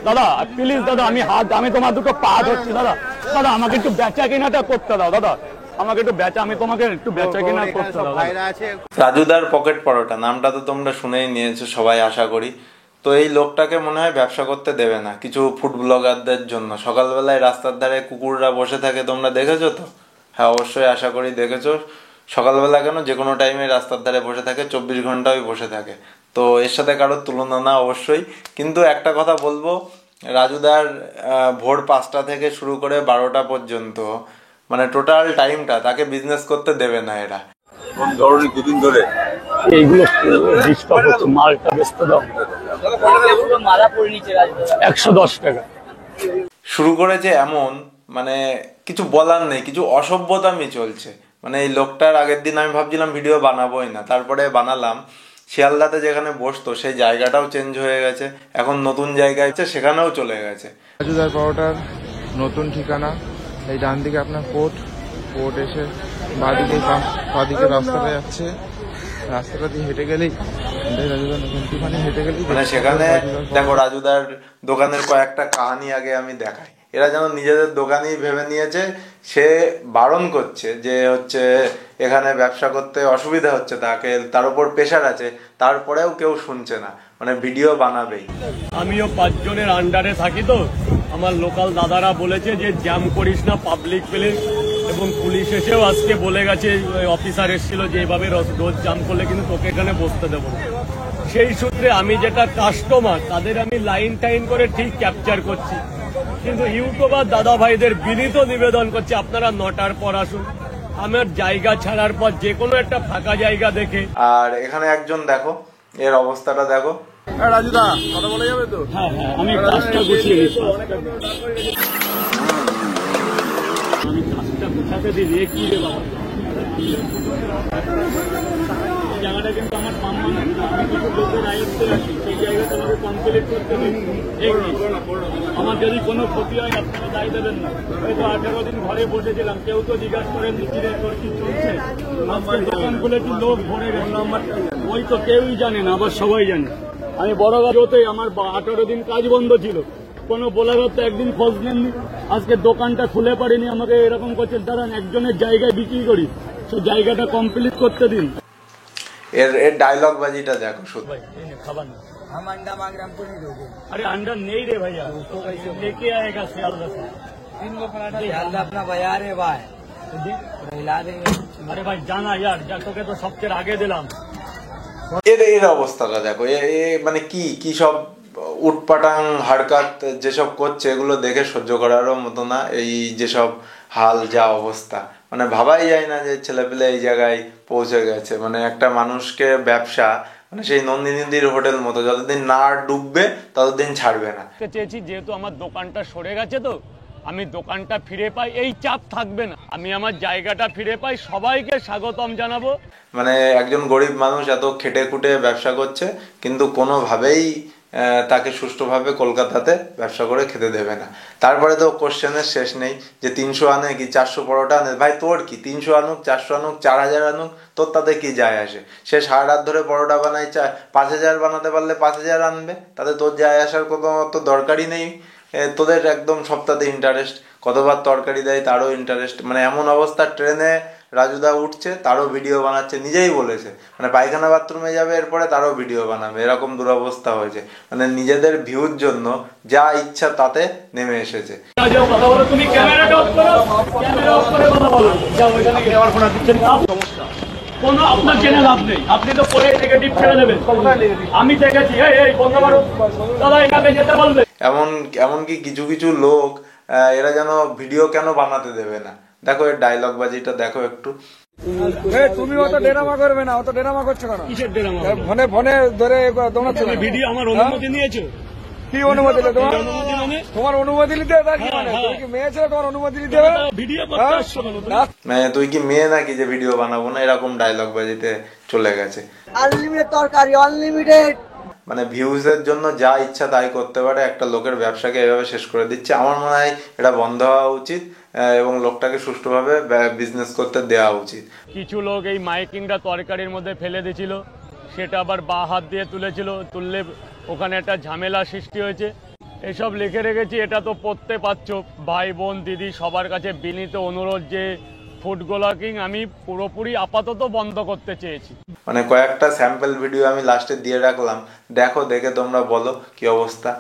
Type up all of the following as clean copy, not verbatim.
দাদা প্লিজ দাদা, আমি তোমার দুটো পা ধরছি দাদা। দাদা আমাকে একটু বেচা কেনাটা করতে দাও দাদা, আমাকে একটু তোমাকে একটু বেচা কেনা করতে দাও। রাজুদার পকেট পরোটা নামটা তো তোমরা শুনেই নিয়েছো সবাই আশা করি। তো এই লোকটাকে মনে হয় ব্যবসা করতে দেবে না কিছু ফুড ব্লগারদের জন্য। সকালবেলায় রাস্তার ধারে কুকুররা বসে থাকে, তোমরা দেখেছো তো? হ্যাঁ অবশ্যই আশা করি দেখেছো। সকালবেলা কেন, যে কোনো টাইমে রাস্তার ধারে বসে থাকে, 24 ঘন্টাই বসে থাকে। তো এর সাথে কারোর তুলনা না অবশ্যই। কিন্তু একটা কথা বলবো, রাজুদার ভোর 5টা থেকে শুরু করে 12টা পর্যন্ত, মানে টোটাল টাইমটা তাকে বিজনেস করতে দেবে না এরা। ধরুন দুদিন ধরে এইগুলো ডিস্টার্ব হচ্ছে, মালটা বেচতে দাও। 110 টাকা শুরু করেছে এমন, মানে কিছু বলার নেই, কিছু অসভ্যতামি চলছে। মানে এই লোকটার আগের দিন আমি ভাবছিলাম ভিডিও বানাবোই না, তারপরে বানালাম। শিয়ালদাতে যেখানে বসতো সেই জায়গাটাও চেঞ্জ হয়ে গেছে, এখন নতুন জায়গায় সেখানেও চলে গেছে। রাজুদার পরোটার নতুন ঠিকানা এই ডান দিকে আপনার কোর্ট এসে বাঁদিকে রাস্তাটা যাচ্ছে, রাস্তাটা দিয়ে হেঁটে গেলেই রাজুদার নতুন ঠিকানা, হেঁটে গেলেই মানে সেখানে দেখো রাজুদার দোকানের কয়েকটা কাহিনী আগে আমি দেখাই। এরা যেন নিজেদের দোকানই ভেবে নিয়েছে। সে বারণ করছে যে হচ্ছে এখানে ব্যবসা করতে অসুবিধা হচ্ছে, তার উপর প্রেশার আছে, তারপরেও কেউ শুনছে না, মানে ভিডিও বানাবেই। আমিও 5 জনের আন্ডারে থাকি, তো আমার লোকাল দাদারা বলেছে যে জ্যাম করিস না পাবলিক প্লেস, এবং পুলিশ এসেও আজকে বলে গেছে, অফিসার এসেছিল যে এইভাবে রোজ জ্যাম করলে কিন্তু তোকে এখানে বসতে দেবো না। সেই সূত্রে আমি যেটা কাস্টমার তাদের আমি লাইন টাইন করে ঠিক ক্যাপচার করছি, কিন্তু ইউটিউবার দাদা ভাইদের বিনীত নিবেদন করছে আপনারা 9টার পর আসুন। আমার জায়গা ছাড়ার পর যে কোনো একটা ফাঁকা জায়গা দেখে। আর এখানে একজন দেখো, এর অবস্থাটা দেখো। রাজুদা কথা বলা যাবে তো? হ্যাঁ আমি কাজটা গুছিয়ে নিচ্ছি, আমি কাজটা গুছাতে দিই কি রে বাবা। জায়গাটা কিন্তু আমার আমি কিছু লোকের আয়ত্তে রাখি, সেই জায়গাটা আমাকে কমপ্লিট করতে দিন। আমার যদি কোনো ক্ষতি হয় আপনারা দায় দেবেন না। হয়তো 18 দিন ঘরে বসেছিলাম, কেউ তো জিজ্ঞাসা করেন তোর কি চলছে। আজকে দোকান খুলেছি, লোক ভরে গেছে, ওই তো কেউই জানে না, আবার সবাই জানে। আমি বড় গাছ হতেই আমার 18 দিন কাজ বন্ধ ছিল, কোনো বোলার তো একদিন খোঁজ নেননি। আজকে দোকানটা খুলে পারিনি, আমাকে এরকম করছে দাঁড়ান একজনের জায়গায় বিক্রি করি, সেই জায়গাটা কমপ্লিট করতে দিন। এর ডায়লগ বাজিটা দেখো শুধু। খাবার না, हम अंडा मांग रहे हमको नहीं दोगे। अरे अंडा नहीं रे भैया, उसको लेके आएगा सियालदा से 3 गो पराठा। सियालदा अपना बाजार है भाई, हिला देंगे। अरे भाई जाना यार, जा তোকে তো সবচেয়ে আগে দিলাম। এর অবস্থাটা দেখো, মানে কি সব উটপাটাং হারকাত যেসব করছে, এগুলো দেখে সহ্য করারও মতো না। এই যেসব হাল যা অবস্থা, মানে ভাবাই যায় না যে ছেলেপেলে এই জায়গায় পৌঁছে গেছে। মানে একটা মানুষকে ব্যবসা, মানে সেই নন্দিনীদির হোটেল মতো, যতদিন না ডুববে ততদিন ছাড়বে না। চেয়েছি যেহেতু আমার দোকানটা সরে গেছে, তো আমি দোকানটা ফিরে পাই, এই চাপ থাকবে না, আমি আমার জায়গাটা ফিরে পাই, সবাইকে স্বাগতম জানাবো। মানে একজন গরিব মানুষ এত খেটে খুটে ব্যবসা করছে, কিন্তু কোনোভাবেই তাকে সুষ্ঠুভাবে কলকাতাতে ব্যবসা করে খেতে দেবে না। তারপরে তো কোশ্চেনের শেষ নেই যে 300 আনে কি 400 পরোটা আনে। ভাই তোর কি, 300 আনুক 400 আনুক 4000 আনুক, তোর তাতে কি যায় আসে? সে সারা রাত ধরে পরোটা বানায়, 5000 বানাতে পারলে 5000 আনবে, তাতে তোর যায় আসার কোনো তো দরকারই নেই। তোদের একদম সপ্তাহে ইন্টারেস্ট, কতবার তরকারি দেয় তারও ইন্টারেস্ট। মানে এমন অবস্থা, ট্রেনে রাজুদা উঠছে তারও ভিডিও বানাচ্ছে, নিজেই বলেছে মানে পায়খানা বাথরুমে যাবে এরপরে তারও ভিডিও বানাবে, এরকম দুরবস্থা হয়েছে। মানে নিজেদের ভিউর জন্য যা ইচ্ছা তাতে নেমে এসেছে। কোনো আপনার জেনে লাভ নেই, আপনি তো পরে নেগেটিভ ছেড়ে দেবেন। আমি দেখেছি দাদা এখানে যেতে বলবে। এমনকি কিছু লোক এরা যেন ভিডিও কেন বানাতে দেবে না। দেখো এর ডায়লগ বাজিটা দেখো একটু। তুমি অত ডেরামা করবে না, অত ডেরামা করছো কেন? কিসের ডেরামা? ফোনে ধরে দৌড়াচ্ছ। তুমি ভিডিও আমার অনুমতি নিয়েছো? কি অনুমতি দিলে তোমার? তোমার অনুমতি নিতে হবে কি? মানে তুমি কি মেয়ে ছিল, তোমার অনুমতি দিতে হবে? ভিডিও করতে আসছো না? মানে তুই কি মেয়ে নাকি যে ভিডিও বানাবো না? এরকম ডায়লগ বাজিতে চলে গেছে। আনলিমিটেড তরকারি, আনলিমিটেড। মানে ভিউজের জন্য যা ইচ্ছা তাই করতে পারে, একটা লোকের ব্যবসাকে এভাবে শেষ করে দিচ্ছে। আমার মনে হয় এটা বন্ধ হওয়া উচিত এবং লোকটাকে সুষ্ঠুভাবে বিজনেস করতে দেওয়া উচিত। কিছু লোক এই মাইকিংটা তরকারির মধ্যে ফেলে দিয়েছিল, সেটা আবার বা হাত দিয়ে তুলেছিল, তুললে ওখানে একটা ঝামেলা সৃষ্টি হয়েছে। এসব লিখে রেখেছি, এটা তো পড়তে পারছো। ভাই বোন দিদি সবার কাছে বিনীত অনুরোধ যে ফুড ব্লগিং আমি পুরোপুরি আপাতত বন্ধ করতে চেয়েছি। মানে কয়েকটা স্যাম্পল ভিডিও আমি লাস্টে দিয়ে রাখলাম, দেখো, দেখে তোমরা বলো কি অবস্থা।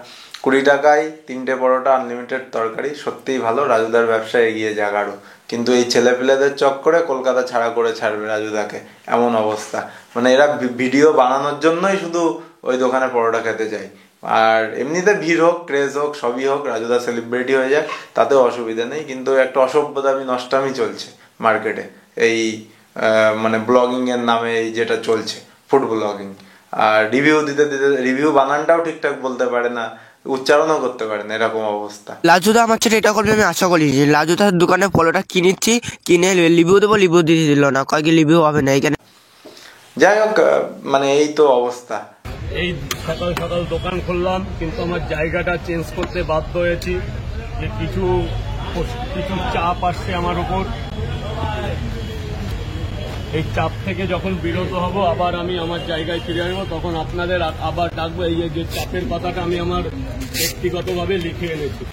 20 টাকায় 3টে পরোটা, আনলিমিটেড তরকারি, সত্যিই ভালো। রাজুদার ব্যবসা এগিয়ে যাক আরো। কিন্তু এই ছেলেপিলেদের চক্করে কলকাতা ছাড়া করে ছাড়বে রাজুদাকে, এমন অবস্থা। মানে এরা ভিডিও বানানোর জন্যই শুধু ওই দোকানে পরোটা খেতে যায়। আর এমনিতে ভিড় হোক, ক্রেজ হোক, সবই হোক, রাজুদা সেলিব্রিটি হয়ে যাক, তাতেও অসুবিধা নেই। কিন্তু একটা অসভ্যতামি নষ্টামি চলছে মার্কেটে এই মানে ব্লগিং এর নামে, এই যেটা চলছে ফুড ব্লগিং। আর রিভিউ দিতে দিতে রিভিউ বানানটাও ঠিকঠাক বলতে পারে না, উচ্চারণও করতে পারে না, এরকম অবস্থা। লাজুদা আমার ছেলে এটা করবে আমি আশা করি। লাজুদার দোকানে পলোটা কিনেছি, কিনে লিভিউ দেবো, লিভিউ দিয়ে দিল না, কয়েক লিভিউ হবে না এখানে। যাই হোক, মানে এই তো অবস্থা। এই সকাল সকাল দোকান খুললাম, কিন্তু আমার জায়গাটা চেঞ্জ করতে বাধ্য হয়েছি। যে কিছু চাপ আসছে আমার উপর। এই চাপ থেকে যখন বিরত হব, আবার আমি আমার জায়গায় ফিরে আসবো, তখন আপনাদের আবার ডাকবো। এই যে চাপের কথাটা আমি আমার ব্যক্তিগতভাবে লিখে এনেছি।